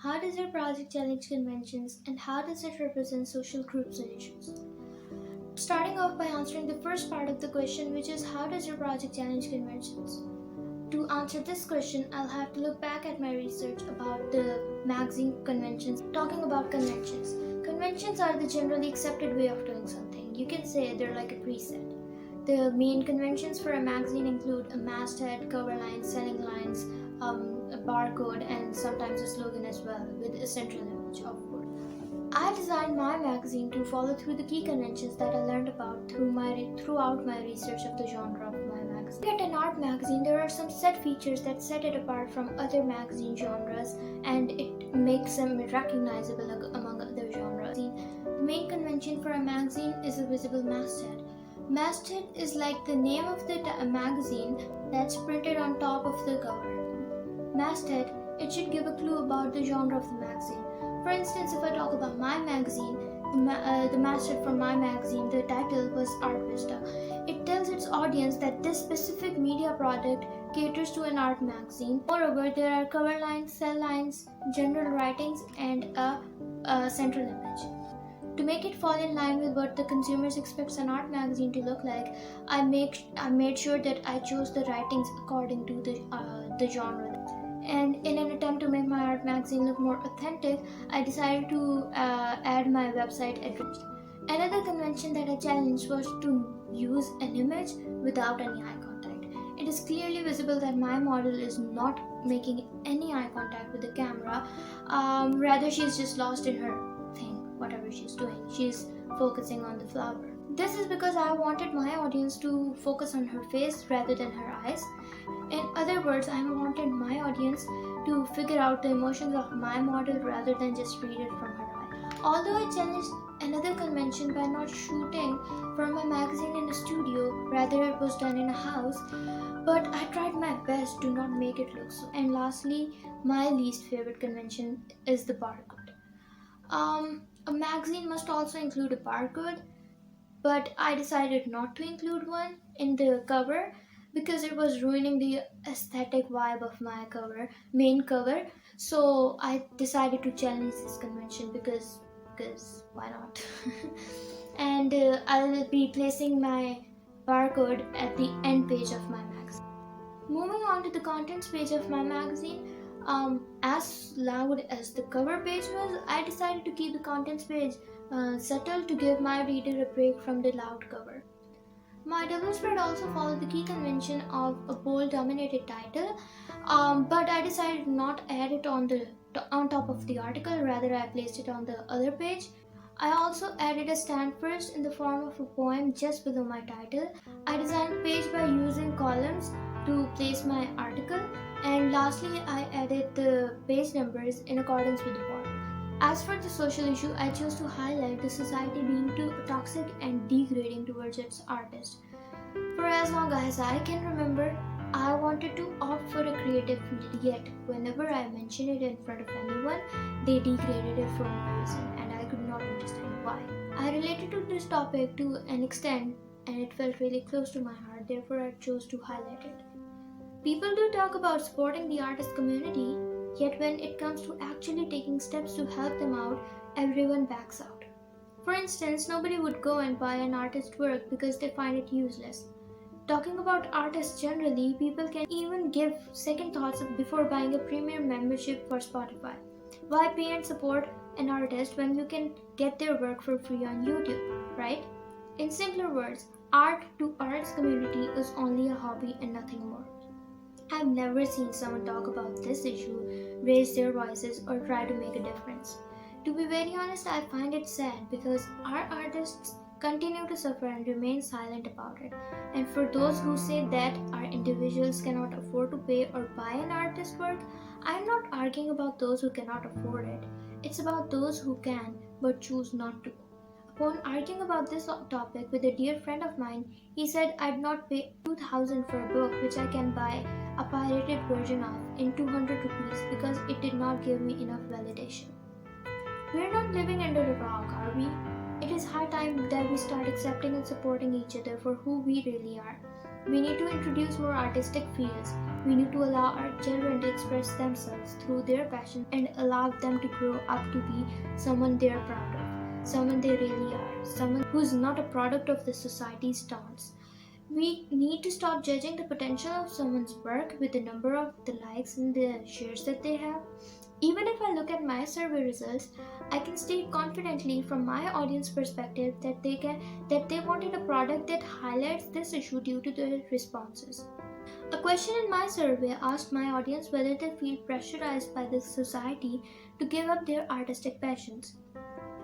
How does your project challenge conventions and how does it represent social groups and issues? Starting off by answering the first part of the question, which is how does your project challenge conventions? To answer this question, I'll have to look back at my research about the magazine conventions. Talking about conventions, conventions are the generally accepted way of doing something. You can say they're like a preset. The main conventions for a magazine include a masthead, cover lines, selling lines, a barcode, and sometimes a slogan as well, with a central image, of course. I designed my magazine to follow through the key conventions that I learned about throughout my research of the genre of my magazine. At an art magazine, there are some set features that set it apart from other magazine genres, and it makes them recognizable among other genres. The main convention for a magazine is a visible masthead. Masthead is like the name of the magazine that's printed on top of the cover. Masthead, it should give a clue about the genre of the magazine. For instance, if I talk about my magazine, the masthead for my magazine, the title was Art Vista. It tells its audience that this specific media product caters to an art magazine. Moreover, there are cover lines, cell lines, general writings, and a central image. To make it fall in line with what the consumers expect an art magazine to look like, I made sure that I chose the writings according to the genre. And in an attempt to make my art magazine look more authentic, I decided to add my website address. Another convention that I challenged was to use an image without any eye contact. It is clearly visible that my model is not making any eye contact with the camera. Rather, she's just lost in her thing, whatever she's doing. She's focusing on the flower. This is because I wanted my audience to focus on her face rather than her eyes. In other words, I wanted my audience to figure out the emotions of my model rather than just read it from her eye. Although I challenged another convention by not shooting for my magazine in a studio, rather it was done in a house, but I tried my best to not make it look so. And lastly, my least favorite convention is the barcode. A magazine must also include a barcode, but I decided not to include one in the cover because it was ruining the aesthetic vibe of my main cover. So I decided to challenge this convention because why not? And I'll be placing my barcode at the end page of my magazine. Moving on to the contents page of my magazine, as loud as the cover page was, I decided to keep the contents page subtle to give my reader a break from the loud cover. My double spread also followed the key convention of a bold dominated title, but I decided not add it on top of the article, rather I placed it on the other page. I also added a stand first in the form of a poem just below my title. I designed the page by using columns to place my article, and lastly I added the page numbers in accordance with the poem. As for the social issue, I chose to highlight the society being too toxic and degrading towards its artists. For as long as I can remember, I wanted to opt for a creative field, yet whenever I mentioned it in front of anyone, they degraded it for no reason, and I could not understand why. I related to this topic to an extent, and it felt really close to my heart, therefore I chose to highlight it. People do talk about supporting the artist community, yet when it comes to actually taking steps to help them out, everyone backs out. For instance, nobody would go and buy an artist's work because they find it useless. Talking about artists generally, people can even give second thoughts before buying a premium membership for Spotify. Why pay and support an artist when you can get their work for free on YouTube, right? In simpler words, art to arts community is only a hobby and nothing more. I've never seen someone talk about this issue, raise their voices, or try to make a difference. To be very honest, I find it sad because our artists continue to suffer and remain silent about it. And for those who say that our individuals cannot afford to pay or buy an artist's work, I'm not arguing about those who cannot afford it. It's about those who can but choose not to. Upon arguing about this topic with a dear friend of mine, he said I'd not pay 2000 for a book which I can buy a pirated version of in 200 rupees because it did not give me enough validation. We're not living under a rock, are we? It is high time that we start accepting and supporting each other for who we really are. We need to introduce more artistic fields. We need to allow our children to express themselves through their passion and allow them to grow up to be someone they are proud of, someone they really are, someone who's not a product of the society's taunts. We need to stop judging the potential of someone's work with the number of the likes and the shares that they have. Even if I look at my survey results, I can state confidently from my audience perspective that they wanted a product that highlights this issue due to their responses. A question in my survey asked my audience whether they feel pressurized by the society to give up their artistic passions.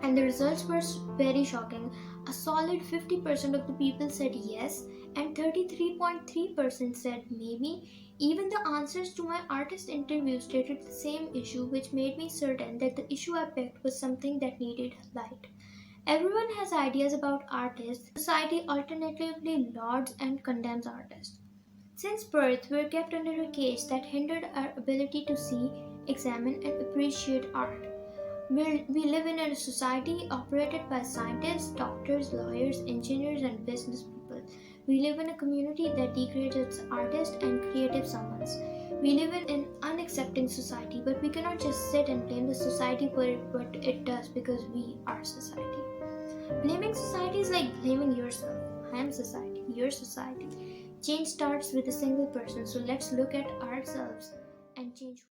And the results were very shocking. A solid 50% of the people said yes, and 33.3% said maybe. Even the answers to my artist interview stated the same issue, which made me certain that the issue I picked was something that needed light. Everyone has ideas about artists. Society alternatively lauds and condemns artists. Since birth, we are kept under a cage that hindered our ability to see, examine, and appreciate art. We live in a society operated by scientists, doctors, lawyers, engineers, and business people. We live in a community that degrades artists and creative someones. We live in an unaccepting society, but we cannot just sit and blame the society for what it does because we are society. Blaming society is like blaming yourself. I am society, you're society. Change starts with a single person, so let's look at ourselves and change.